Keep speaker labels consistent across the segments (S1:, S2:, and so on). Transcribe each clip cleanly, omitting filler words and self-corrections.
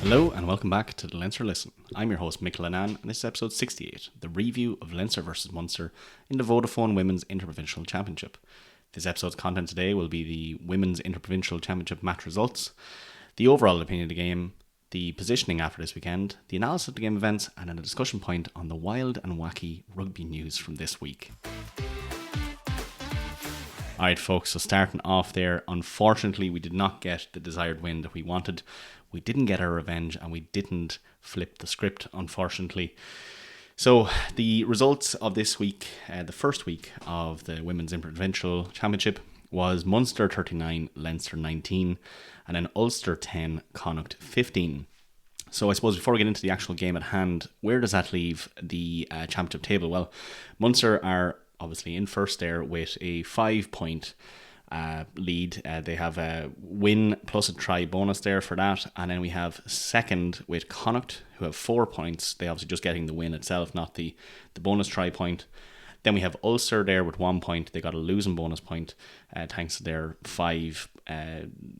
S1: Hello and welcome back to the Leinster Listen. I'm your host Mick Lennon and this is episode 68, the review of Leinster versus Munster in the Vodafone Women's Interprovincial Championship. This episode's content today will be the Women's Interprovincial Championship match results, the overall opinion of the game, the positioning after this weekend, the analysis of the game events, and a discussion point on the wild and wacky rugby news from this week. Alright folks, so starting off there, unfortunately we did not get the desired win that we wanted. We didn't get our revenge and we didn't flip the script, unfortunately. So the results of this week, the first week of the Women's Interprovincial Championship, was Munster 39, Leinster 19, and then Ulster 10, Connacht 15. So I suppose before we get into the actual game at hand, where does that leave the championship table? Well, Munster are obviously in first there with a 5-point lead. They have a win plus a try bonus there for that, and then we have second with Connacht, who have 4 points. They obviously just getting the win itself, not the bonus try point. Then we have Ulster there with 1 point. They got a losing bonus point thanks to their 5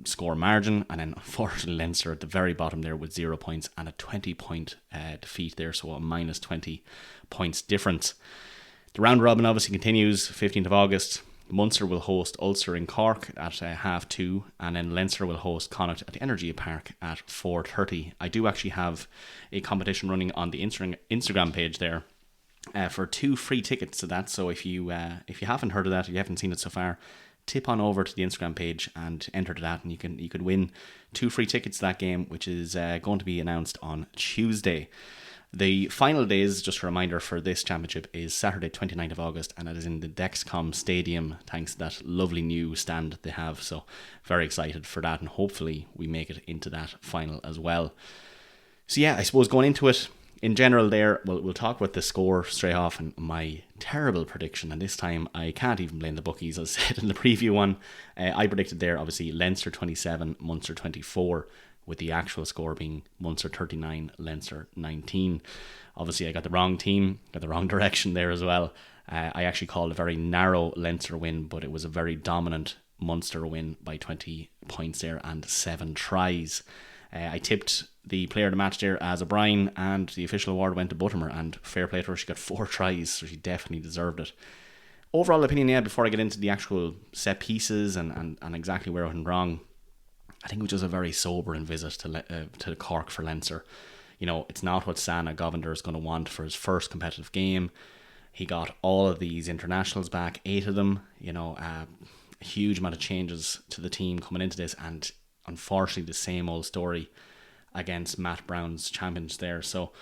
S1: score margin, and then unfortunately Leinster at the very bottom there with 0 points and a 20-point defeat there, so a minus 20 points difference. The round robin obviously continues 15th of August. Munster will host Ulster in Cork at 2:30, and then Leinster will host Connacht at the Energia Park at 4:30. I do actually have a competition running on the Instagram page there for 2 free tickets to that. So if you haven't heard of that, or you haven't seen it so far, tip on over to the Instagram page and enter to that, and you could win 2 free tickets to that game, which is going to be announced on Tuesday. The final days, just a reminder, for this championship is Saturday 29th of August, and it is in the Dexcom Stadium thanks to that lovely new stand they have. So very excited for that, and hopefully we make it into that final as well. So yeah, I suppose going into it in general there, we'll talk about the score straight off and my terrible prediction, and this time I can't even blame the bookies. As I said in the preview one, I predicted there obviously Leinster 27, Munster 24, with the actual score being Munster 39, Leinster 19. Obviously I got the wrong team, got the wrong direction there as well. I actually called a very narrow Leinster win, but it was a very dominant Munster win by 20 points there and 7 tries. I tipped the player of the match there as O'Brien, and the official award went to Buttimer, and fair play to her, she got 4 tries, so she definitely deserved it. Overall opinion, yeah, before I get into the actual set pieces and exactly where I went wrong, I think it was just a very sobering visit to Cork for Leinster. You know, it's not what Govender is going to want for his first competitive game. He got all of these internationals back, 8 of them. You know, a huge amount of changes to the team coming into this, and unfortunately the same old story against Matt Brown's champions there. So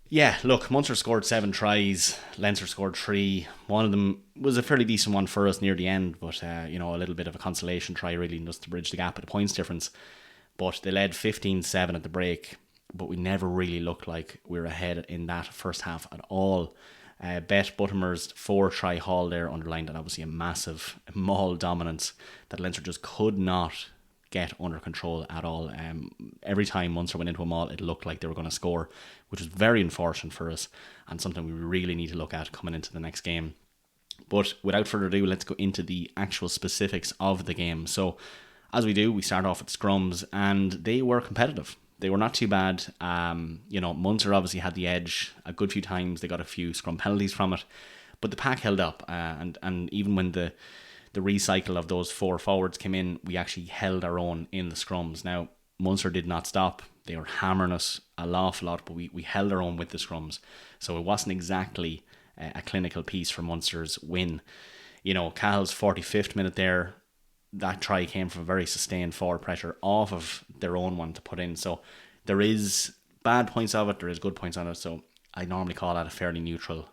S1: yeah, look, Munster scored 7 tries, Leinster scored 3. One of them was a fairly decent one for us near the end, but a little bit of a consolation try really just to bridge the gap at the points difference. But they led 15-7 at the break, but we never really looked like we were ahead in that first half at all. Beth Buttimer's 4 try haul there underlined, and obviously a massive maul dominance that Leinster just could not get under control at all. Every time Munster went into a maul, it looked like they were going to score, which was very unfortunate for us and something we really need to look at coming into the next game. But without further ado, let's go into the actual specifics of the game. So as we do, we start off with scrums, and they were competitive. They were not too bad. Munster obviously had the edge a good few times. They got a few scrum penalties from it, but the pack held up, and even when the recycle of those 4 forwards came in, we actually held our own in the scrums. Now, Munster did not stop. They were hammering us an awful lot, but we held our own with the scrums. So it wasn't exactly a clinical piece for Munster's win. You know, Cahill's 45th minute there, that try came from a very sustained forward pressure off of their own one to put in. So there is bad points of it, there is good points on it. So I normally call that a fairly neutral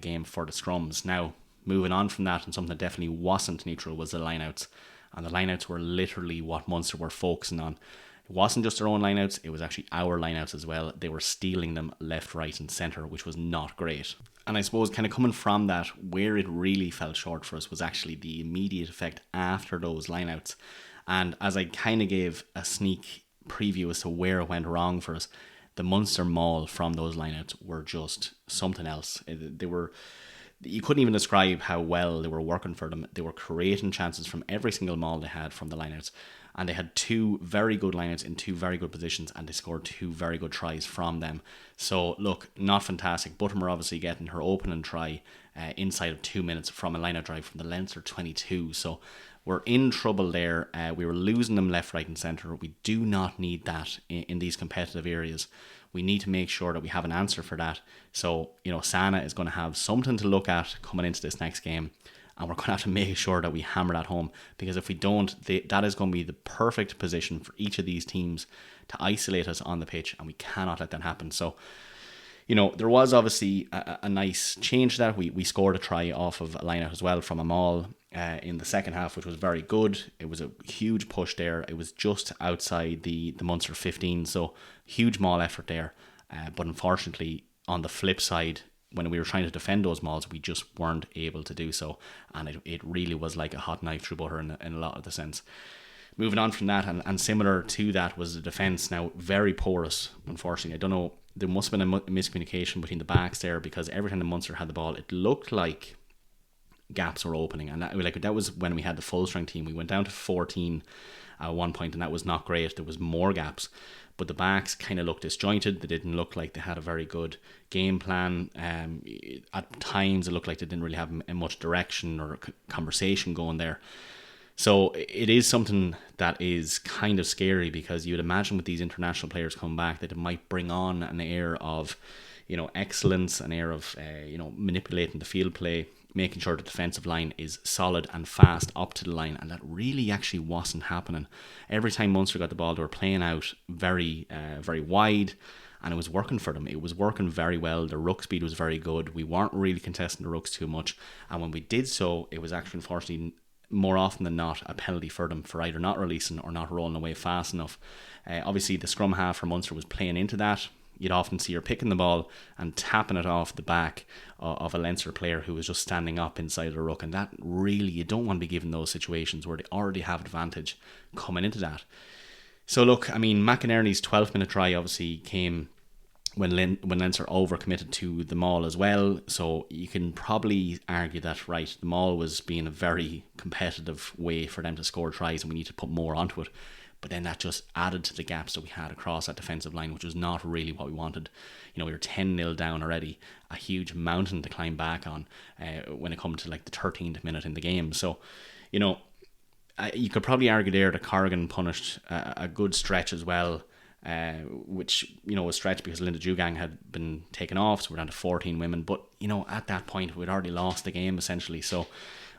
S1: game for the scrums. Now, moving on from that, and something that definitely wasn't neutral was the lineouts. And the lineouts were literally what Munster were focusing on. It wasn't just their own lineouts, it was actually our lineouts as well. They were stealing them left, right and centre, which was not great. And I suppose kind of coming from that, where it really fell short for us was actually the immediate effect after those lineouts. And as I kind of gave a sneak preview as to where it went wrong for us, the Munster maul from those lineouts were just something else. They were you couldn't even describe how well they were working for them. They were creating chances from every single maul they had from the lineouts. and they had two very good lineouts in two very good positions, and they scored two very good tries from them. So look, not fantastic. Buttimer obviously getting her opening try inside of 2 minutes from a lineout drive from the Leinster 22. So we're in trouble there. We were losing them left, right and centre. We do not need that in these competitive areas. We need to make sure that we have an answer for that. So, Sana is going to have something to look at coming into this next game. And we're going to have to make sure that we hammer that home. Because if we don't, that is going to be the perfect position for each of these teams to isolate us on the pitch. And we cannot let that happen. So, there was obviously a nice change that we scored a try off of a lineout as well from a maul in the second half, which was very good. It was a huge push there. It was just outside the Munster 15, so huge maul effort there. But unfortunately, on the flip side, when we were trying to defend those mauls, we just weren't able to do so. And it really was like a hot knife through butter in a lot of the sense. Moving on from that, and similar to that was the defence. Now, very porous, unfortunately. I don't know, there must have been a miscommunication between the backs there, because every time the Munster had the ball, it looked like gaps were opening. And that was when we had the full strength team. We went down to 14 at one point, and that was not great. There was more gaps. But the backs kind of looked disjointed. They didn't look like they had a very good game plan. At times, it looked like they didn't really have much direction or conversation going there. So it is something that is kind of scary, because you'd imagine with these international players coming back that it might bring on an air of, excellence, an air of, manipulating the field play, making sure the defensive line is solid and fast up to the line, and that really actually wasn't happening. Every time Munster got the ball, they were playing out very, very wide, and it was working for them. It was working very well. The ruck speed was very good. We weren't really contesting the rucks too much, and when we did so, it was actually, unfortunately, more often than not, a penalty for them for either not releasing or not rolling away fast enough. Obviously, the scrum half for Munster was playing into that. You'd often see her picking the ball and tapping it off the back of a Leinster player who was just standing up inside the ruck. And that really, you don't want to be given those situations where they already have advantage coming into that. So look, I mean, McInerney's 12-minute try obviously came when Leinster overcommitted to the maul as well. So you can probably argue that, right, the maul was being a very competitive way for them to score tries, and we need to put more onto it. But then that just added to the gaps that we had across that defensive line, which was not really what we wanted. We were 10-0 down already, a huge mountain to climb back on when it comes to like the 13th minute in the game. So, you could probably argue there that Corrigan punished a good stretch as well, which, was stretched because Linda Dugang had been taken off, so we're down to 14 women. But, at that point, we'd already lost the game, essentially. So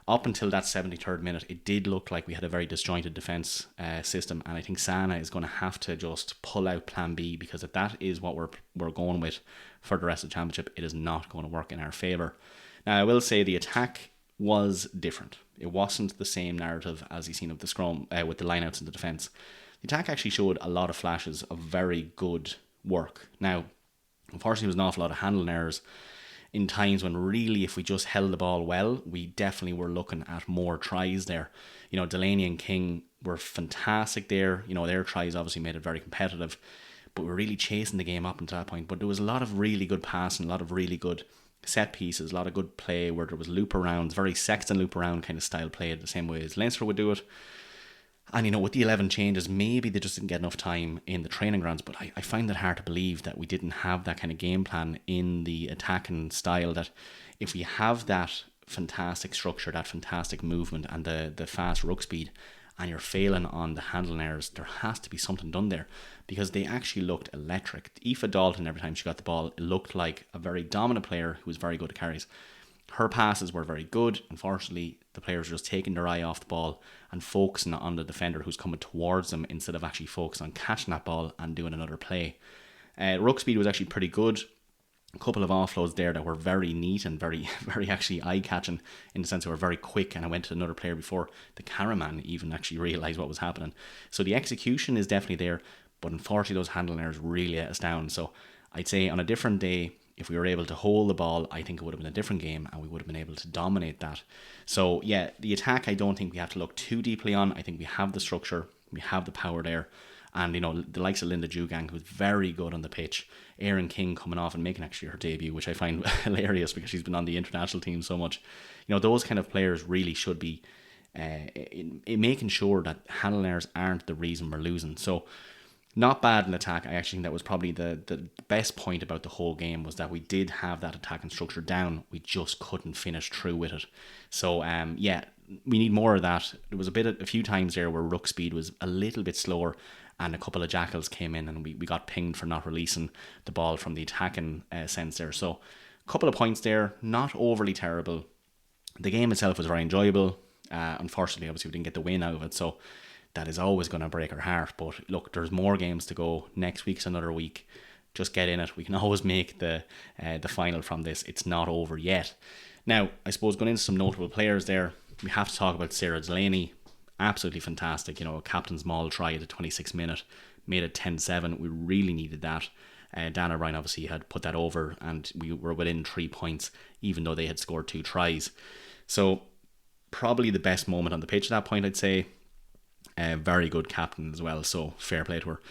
S1: up until that 73rd minute, it did look like we had a very disjointed defence system, and I think Sana is going to have to just pull out plan B, because if that is what we're going with for the rest of the championship, it is not going to work in our favour. Now, I will say the attack was different. It wasn't the same narrative as you've seen of the scrum with the lineouts in the defence. The attack actually showed a lot of flashes of very good work. Now, unfortunately, there was an awful lot of handling errors in times when really, if we just held the ball well, we definitely were looking at more tries there. Delaney and King were fantastic there. Their tries obviously made it very competitive, but we were really chasing the game up until that point. But there was a lot of really good passing, a lot of really good set pieces, a lot of good play where there was loop arounds, very Sexton loop around kind of style play, the same way as Leinster would do it. And, with the 11 changes, maybe they just didn't get enough time in the training grounds. But I find it hard to believe that we didn't have that kind of game plan in the attacking style, that if we have that fantastic structure, that fantastic movement and the fast ruck speed, and you're failing on the handling errors, there has to be something done there, because they actually looked electric. Aoife Dalton, every time she got the ball, it looked like a very dominant player who was very good at carries. Her passes were very good. Unfortunately, the players were just taking their eye off the ball and focusing on the defender who's coming towards them instead of actually focusing on catching that ball and doing another play. Ruck speed was actually pretty good. A couple of offloads there that were very neat and very, very actually eye-catching, in the sense they were very quick, and I went to another player before the cameraman even actually realised what was happening. So the execution is definitely there, but unfortunately those handling errors really let us down. So I'd say on a different day, if we were able to hold the ball, I think it would have been a different game and we would have been able to dominate that. So yeah, the attack I don't think we have to look too deeply on. I think we have the structure, we have the power there. And, the likes of Linda Dugang, who's very good on the pitch. Erin King coming off and making actually her debut, which I find hilarious because she's been on the international team so much. Those kind of players really should be in making sure that handling errors aren't the reason we're losing. So not bad in attack. I actually think that was probably the best point about the whole game, was that we did have that attacking structure down. We just couldn't finish through with it. So we need more of that. There was a few times there where ruck speed was a little bit slower, and a couple of jackals came in, and we got pinged for not releasing the ball from the attacking sense there. So a couple of points there, not overly terrible. The game itself was very enjoyable. Unfortunately, obviously, we didn't get the win out of it, so that is always going to break our heart. But look, there's more games to go. Next week's another week. Just get in it. We can always make the final from this. It's not over yet. Now, I suppose going into some notable players there, we have to talk about Sarah Delaney. Absolutely fantastic. A captain's maul try at the 26th minute. Made it 10-7. We really needed that. Dannah O'Brien obviously had put that over, and we were within 3 points, even though they had scored 2 tries. So, probably the best moment on the pitch at that point, I'd say. Very good captain as well, so fair play to her.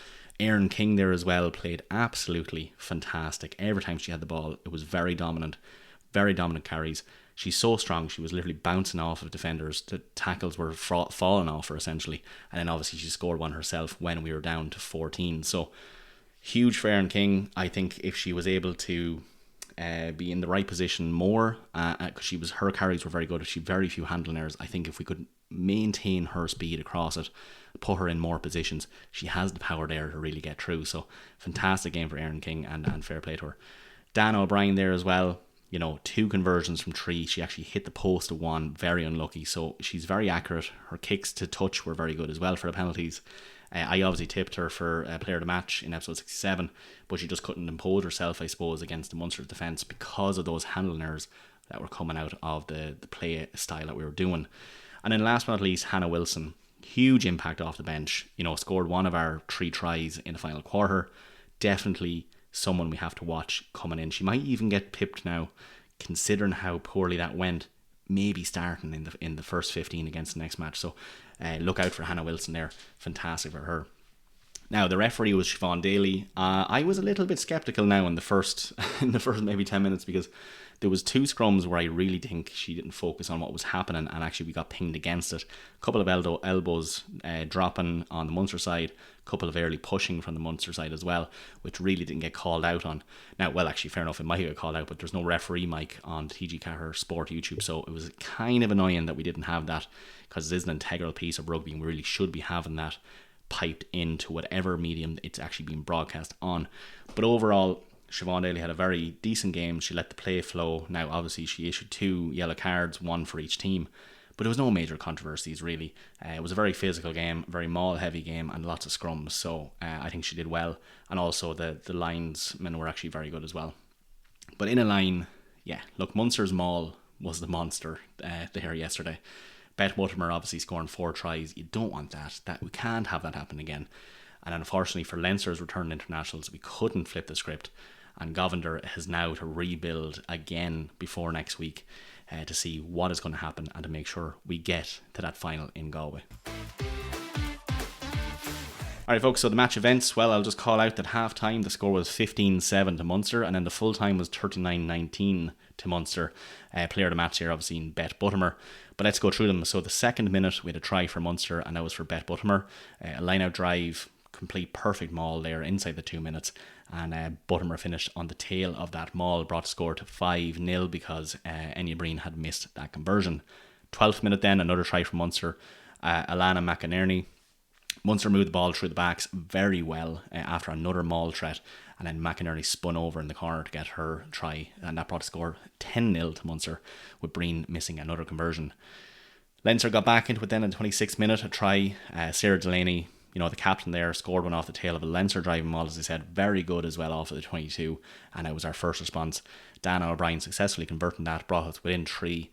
S1: Erin King there as well played absolutely fantastic. Every time she had the ball, it was very dominant carries. She's so strong, she was literally bouncing off of defenders. The tackles were falling off her essentially, and then obviously she scored one herself when we were down to 14. So huge for Erin King. I think if she was able to be in the right position more, because her carries were very good. She very few handling errors. I think if we could maintain her speed across it, put her in more positions, she has the power there to really get through. So fantastic game for Erin King, and fair play to her. Dannah O'Brien there as well. 2 conversions from 3. She actually hit the post of 1, very unlucky. So she's very accurate. Her kicks to touch were very good as well for the penalties. I obviously tipped her for player of the match in episode 67, but she just couldn't impose herself, I suppose, against the Munster defence because of those handling errors that were coming out of the play style that we were doing. And then last but not least, Hannah Wilson. Huge impact off the bench. Scored 1 of our 3 tries in the final quarter. Definitely someone we have to watch coming in. She might even get pipped now, considering how poorly that went. Maybe starting in the first 15 against the next match. So look out for Hannah Wilson there. Fantastic for her. Now the referee was Siobhan Daly. I was a little bit sceptical now in the first maybe 10 minutes, because there was 2 scrums where I really think she didn't focus on what was happening, and actually we got pinged against it. A couple of elbows dropping on the Munster side, a couple of early pushing from the Munster side as well, which really didn't get called out on. Now, well, actually, fair enough, it might get called out, but there's no referee mic on TG Carter Sport YouTube, so it was kind of annoying that we didn't have that, because it is an integral piece of rugby, and we really should be having that piped into whatever medium it's actually being broadcast on. But overall, Siobhan Daly had a very decent game. She let the play flow. Now, obviously, she issued 2 yellow cards, 1 for each team, but there was no major controversies, really. It was a very physical game, very maul-heavy game, and lots of scrums, so I think she did well. And also, the linesmen were actually very good as well. But in a line, look, Munster's maul was the monster there yesterday. Beth Buttimer obviously scoring 4 tries. You don't want that. We can't have that happen again. And unfortunately for Leinster's return internationals, we couldn't flip the script. And Govender has now to rebuild again before next week to see what is going to happen and to make sure we get to that final in Galway. Alright folks, so the match events, well, I'll just call out that half time the score was 15-7 to Munster, and then the full time was 39-19 to Munster. Player of the match here obviously in Beth Buttimer, but let's go through them. So the second minute we had a try for Munster, and that was for Beth Buttimer. A line out drive, complete perfect maul there inside the 2 minutes, and Buttimer finished on the tail of that maul, brought the score to 5-0 because Energia Park had missed that conversion. 12th minute then, another try for Munster. Alana McInerney. Munster moved the ball through the backs very well after another maul threat, and then McInerney spun over in the corner to get her try, and that brought the score 10-0 to Munster, with Breen missing another conversion. Leinster got back into it then in the 26th minute, a try. Sarah Delaney, the captain there, scored one off the tail of a Leinster driving maul, as I said, very good as well off of the 22, and it was our first response. Dannah O'Brien successfully converting that, brought us within 3,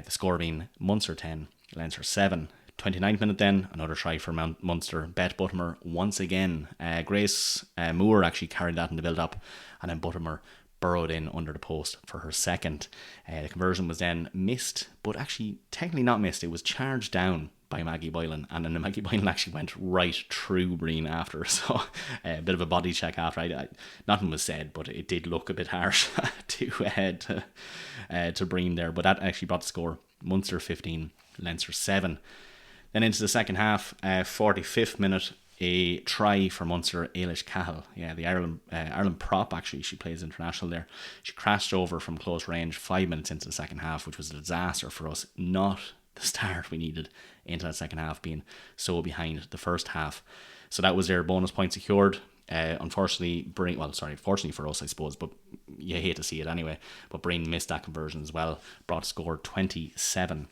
S1: the score being Munster 10, Leinster 7. 29th minute then, another try for Munster. Beth Buttimer once again. Grace Moore actually carried that in the build-up, and then Buttimer burrowed in under the post for her second. The conversion was then missed, but actually technically not missed. It was charged down by Maggie Boylan, and then Maggie Boylan actually went right through Breen after, so a bit of a body check after. Nothing was said, but it did look a bit harsh to Breen there, but that actually brought the score Munster 15, Leinster 7. Then into the second half, 45th minute, a try for Munster, Eilish Cahill. Yeah, the Ireland prop, actually. She plays international there. She crashed over from close range 5 minutes into the second half, which was a disaster for us. Not the start we needed into that second half, being so behind the first half. So that was their bonus point secured. Unfortunately, fortunately for us, I suppose, but you hate to see it anyway. But Breen missed that conversion as well. Brought score 27.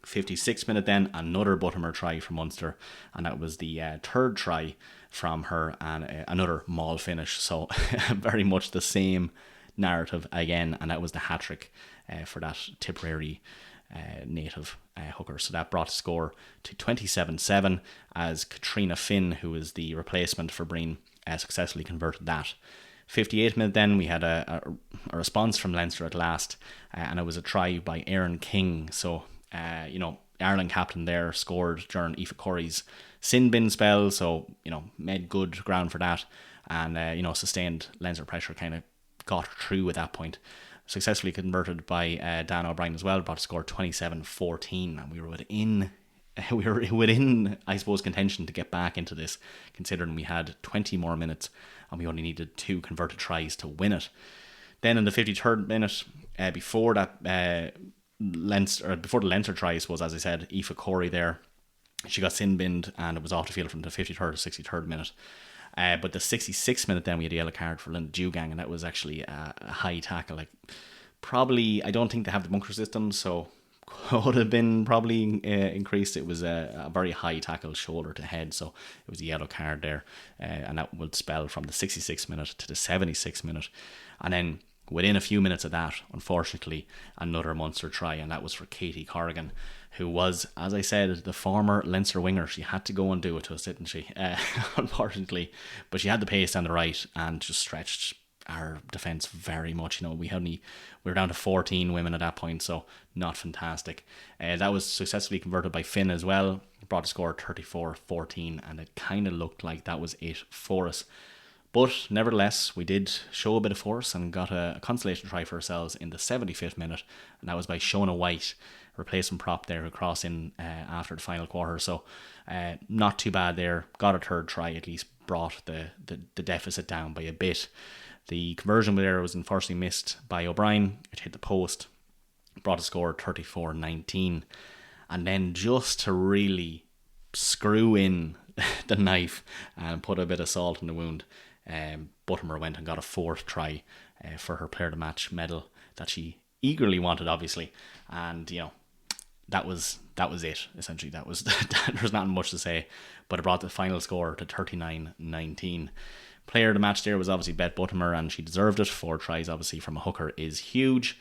S1: 56th minute then, another Buttimer try from Munster, and that was the third try from her, and another maul finish. So very much the same narrative again, and that was the hat-trick for that Tipperary native hooker. So that brought the score to 27-7 as Katrina Finn, who was the replacement for Breen, successfully converted that. 58th minute then, we had a response from Leinster at last, and it was a try by Erin King. So Ireland captain there scored during Aoife Corey's sin bin spell, so made good ground for that, and sustained Leinster pressure, kind of got through at that point. Successfully converted by Dannah O'Brien as well, brought to score 27-14, and we were within, I suppose, contention to get back into this, considering we had 20 more minutes and we only needed 2 converted tries to win it. Then in the 53rd minute, before the Leinster tries was, as I said, Aoife Corey there. She got sin binned and it was off the field from the 53rd or 63rd minute. But the 66th minute then we had a yellow card for Linda Dugang, and that was actually a high tackle. Probably, I don't think they have the bunker system, so could have been probably increased. It was a very high tackle, shoulder to head, so it was a yellow card there, and that would spell from the 66th minute to the 76th minute. And then within a few minutes of that, unfortunately, another Munster try, and that was for Katie Corrigan, who was, as I said, the former Leinster winger. She had to go and do it to us, didn't she? Unfortunately. But she had the pace down the right and just stretched our defence very much. We were down to 14 women at that point, so not fantastic. That was successfully converted by Finn as well. Brought a score 34-14, and it kind of looked like that was it for us. But nevertheless, we did show a bit of force and got a consolation try for ourselves in the 75th minute, and that was by Shona White, replacement prop there, who crossed in after the final quarter. So not too bad there. Got a third try, at least brought the deficit down by a bit. The conversion there was unfortunately missed by O'Brien. It hit the post, brought a score 34-19. And then just to really screw in the knife and put a bit of salt in the wound, Buttimer went and got a fourth try for her player of the match medal that she eagerly wanted, obviously, and that was it essentially. That was there's not much to say, but it brought the final score to 39-19. Player of the match there was obviously Beth Buttimer, and she deserved it. 4 tries obviously from a hooker is huge,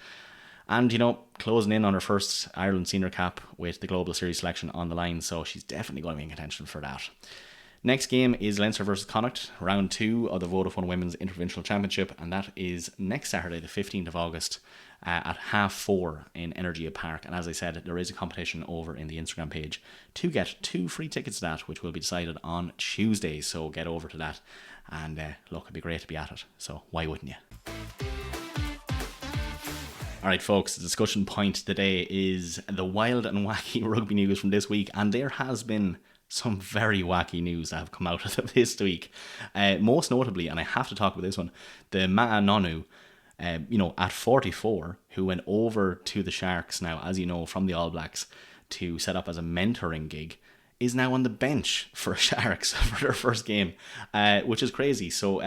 S1: and closing in on her first Ireland senior cap with the Global Series selection on the line, so she's definitely going to be in contention for that. Next game is Leinster versus Connacht, round 2 of the Vodafone Women's Interprovincial Championship, and that is next Saturday, the 15th of August, at 4:30 in Energia Park. And as I said, there is a competition over in the Instagram page to get 2 free tickets to that, which will be decided on Tuesday, so get over to that. And look, it'd be great to be at it, so why wouldn't you? Alright folks, the discussion point today is the wild and wacky rugby news from this week, and there has been some very wacky news that have come out of this week. Most notably, and I have to talk about this one, the Ma'a Nonu, at 44, who went over to the Sharks now, as you know, from the All Blacks to set up as a mentoring gig, is now on the bench for Sharks for their first game, which is crazy. So,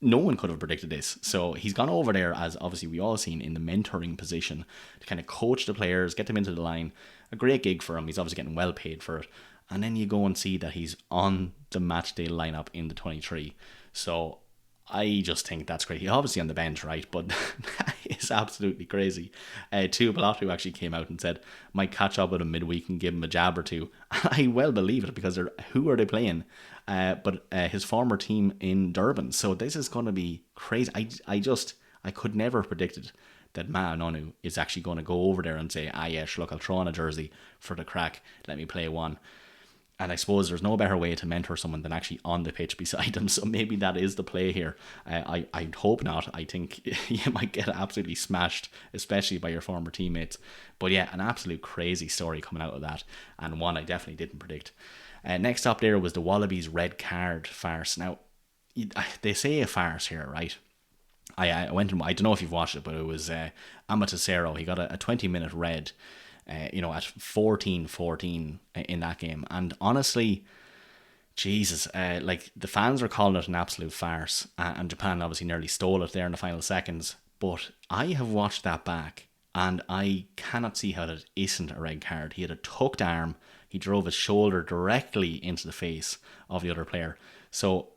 S1: no one could have predicted this. So he's gone over there, as obviously we all seen, in the mentoring position to kind of coach the players, get them into the line. A great gig for him. He's obviously getting well paid for it. And then you go and see that he's on the matchday lineup in the 23. So I just think that's great. He's obviously on the bench, right? But that is absolutely crazy. Tuapolotu actually came out and said, might catch up with him midweek and give him a jab or two. I well believe it, because who are they playing? But his former team in Durban. So this is going to be crazy. I could never have predicted that Ma'a Nonu is actually going to go over there and say, yes, look, I'll throw on a jersey for the crack. Let me play one. And I suppose there's no better way to mentor someone than actually on the pitch beside them. So maybe that is the play here. I hope not. I think you might get absolutely smashed, especially by your former teammates. But yeah, an absolute crazy story coming out of that, and one I definitely didn't predict. Next up there was the Wallabies red card farce. Now, they say a farce here, right? I went and I don't know if you've watched it, but it was Amatisero. He got a 20-minute red, at 14-14 in that game. And honestly, Jesus, like the fans are calling it an absolute farce, and Japan obviously nearly stole it there in the final seconds. But I have watched that back, and I cannot see how that isn't a red card. He had a tucked arm. He drove his shoulder directly into the face of the other player. So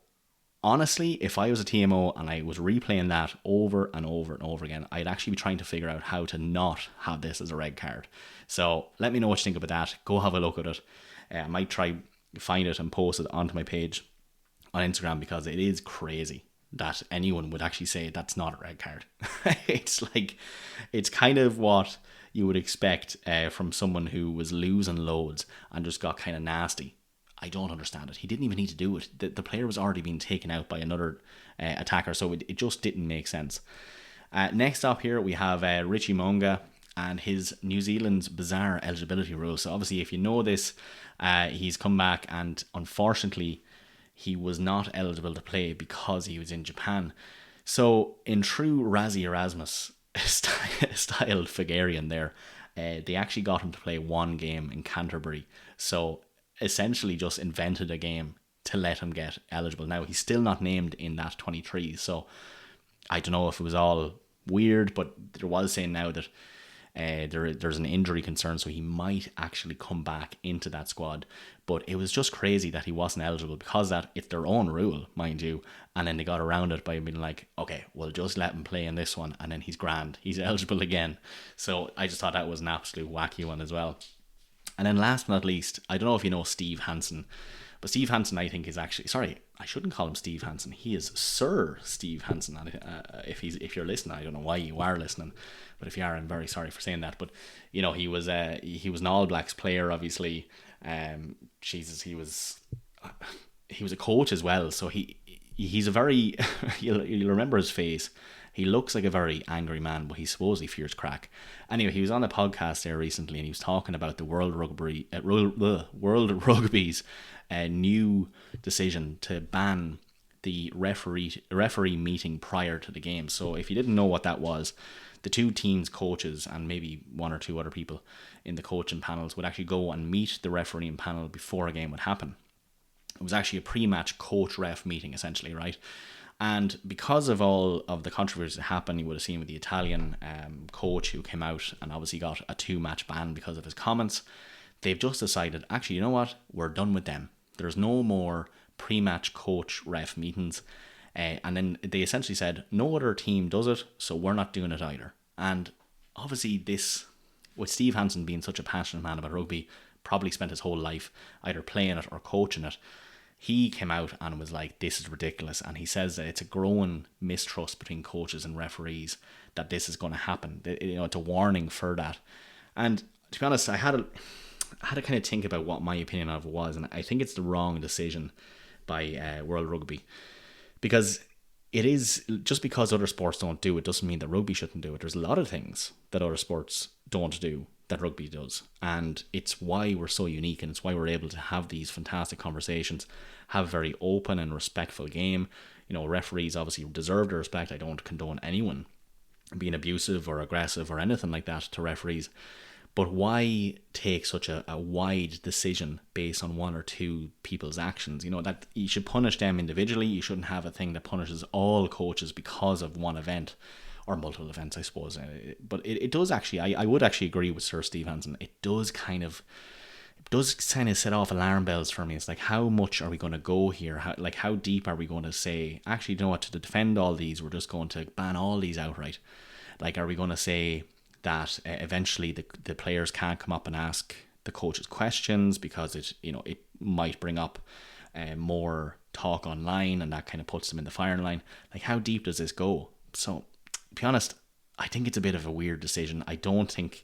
S1: honestly, if I was a TMO and I was replaying that over and over and over again, I'd actually be trying to figure out how to not have this as a red card. So let me know what you think about that. Go have a look at it. I might try find it and post it onto my page on Instagram, because it is crazy that anyone would actually say that's not a red card. It's kind of what you would expect from someone who was losing loads and just got kind of nasty. I don't understand it. He didn't even need to do it. The player was already being taken out by another attacker, so it just didn't make sense. Next up here, we have Richie Monga and his New Zealand's bizarre eligibility rule. So obviously, if you know this, he's come back, and unfortunately, he was not eligible to play because he was in Japan. So in true Razzie Erasmus style Figarian there, they actually got him to play one game in Canterbury. So essentially just invented a game to let him get eligible. Now, he's still not named in that 23, so I don't know if it was all weird, but there was saying now that there's an injury concern, so he might actually come back into that squad. But it was just crazy that he wasn't eligible, because that it's their own rule, mind you, and then they got around it by being like, okay, we'll just let him play in this one, and then he's grand, he's eligible again. So I just thought that was an absolute wacky one as well. And then last but not least, I don't know if you know Steve Hansen, but Steve Hansen, I think, is actually, sorry, I shouldn't call him Steve Hansen. He is Sir Steve Hansen. If you're listening, I don't know why you are listening, but if you are, I'm very sorry for saying that. But he was an All Blacks player, obviously. Jesus, he was a coach as well. So he's a very you'll remember his face. He looks like a very angry man, but he supposedly fears crack. Anyway, he was on a podcast there recently, and he was talking about the World Rugby's new decision to ban the referee meeting prior to the game. So if you didn't know what that was, the two teams' coaches and maybe one or two other people in the coaching panels would actually go and meet the refereeing panel before a game would happen. It was actually a pre-match coach-ref meeting, essentially, right? And because of all of the controversy that happened, you would have seen with the Italian coach who came out and obviously got a 2-match ban because of his comments, they've just decided, actually, you know what? We're done with them. There's no more pre-match coach-ref meetings. And then they essentially said, no other team does it, so we're not doing it either. And obviously this, with Steve Hansen being such a passionate man about rugby, probably spent his whole life either playing it or coaching it, he came out and was like, this is ridiculous. And he says that it's a growing mistrust between coaches and referees that this is going to happen. It's a warning for that. And to be honest, I had to kind of think about what my opinion of it was. And I think it's the wrong decision by World Rugby. Because it is, just because other sports don't do it doesn't mean that rugby shouldn't do it. There's a lot of things that other sports don't do that rugby does, and it's why we're so unique, and it's why we're able to have these fantastic conversations, have a very open and respectful game. Referees obviously deserve the respect. I don't condone anyone being abusive or aggressive or anything like that to referees, but why take such a wide decision based on one or two people's actions? That you should punish them individually. You shouldn't have a thing that punishes all coaches because of one event, or multiple events, I suppose. But it does actually, I would actually agree with Sir Steve Hansen. It does kind of set off alarm bells for me. It's like, how much are we going to go here? How deep are we going to say, actually, you know what, to defend all these, we're just going to ban all these outright? Like, are we going to say that eventually the players can't come up and ask the coaches questions because it might bring up more talk online, and that kind of puts them in the firing line? Like, how deep does this go? So, to be honest, I think it's a bit of a weird decision. I don't think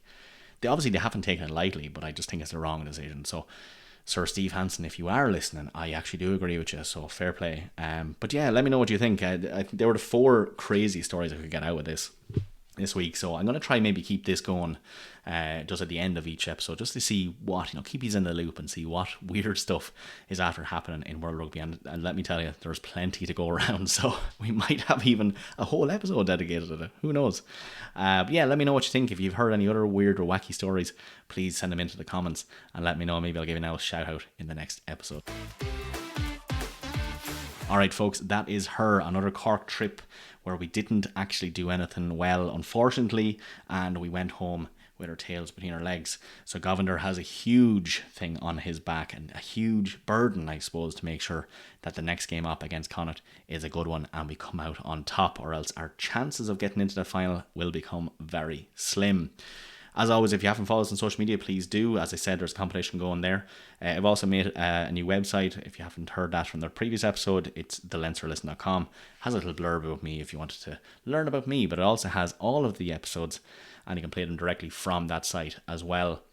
S1: they haven't taken it lightly, but I just think it's the wrong decision. So Sir Steve Hansen, if you are listening, I actually do agree with you, so fair play. But yeah, let me know what you think. I think there were the 4 crazy stories I could get out of this week, so I'm going to try maybe keep this going just at the end of each episode, just to see what, keep you in the loop and see what weird stuff is after happening in World Rugby. And let me tell you, there's plenty to go around, so we might have even a whole episode dedicated to it. Who knows? But yeah, let me know what you think. If you've heard any other weird or wacky stories, please send them into the comments and let me know. Maybe I'll give you a shout out in the next episode. Alright folks, that is her, another Cork trip where we didn't actually do anything well, unfortunately, and we went home with our tails between our legs. So Govender has a huge thing on his back and a huge burden, I suppose, to make sure that the next game up against Connacht is a good one and we come out on top, or else our chances of getting into the final will become very slim. As always, if you haven't followed us on social media, please do. As I said, there's a compilation going there. I've also made a new website. If you haven't heard that from the previous episode, it's theleinsterlisten.com. It has a little blurb about me if you wanted to learn about me, but it also has all of the episodes and you can play them directly from that site as well.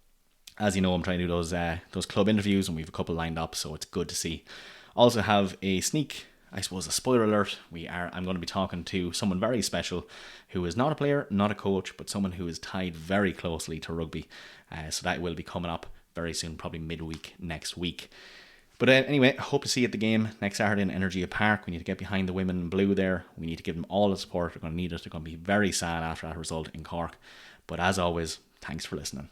S1: As you know, I'm trying to do those club interviews and we have a couple lined up, so it's good to see. Also have a a spoiler alert. I'm going to be talking to someone very special who is not a player, not a coach, but someone who is tied very closely to rugby. So that will be coming up very soon, probably midweek next week. But anyway, I hope to see you at the game next Saturday in Energia Park. We need to get behind the women in blue there. We need to give them all the support. They're going to need it. They're going to be very sad after that result in Cork. But as always, thanks for listening.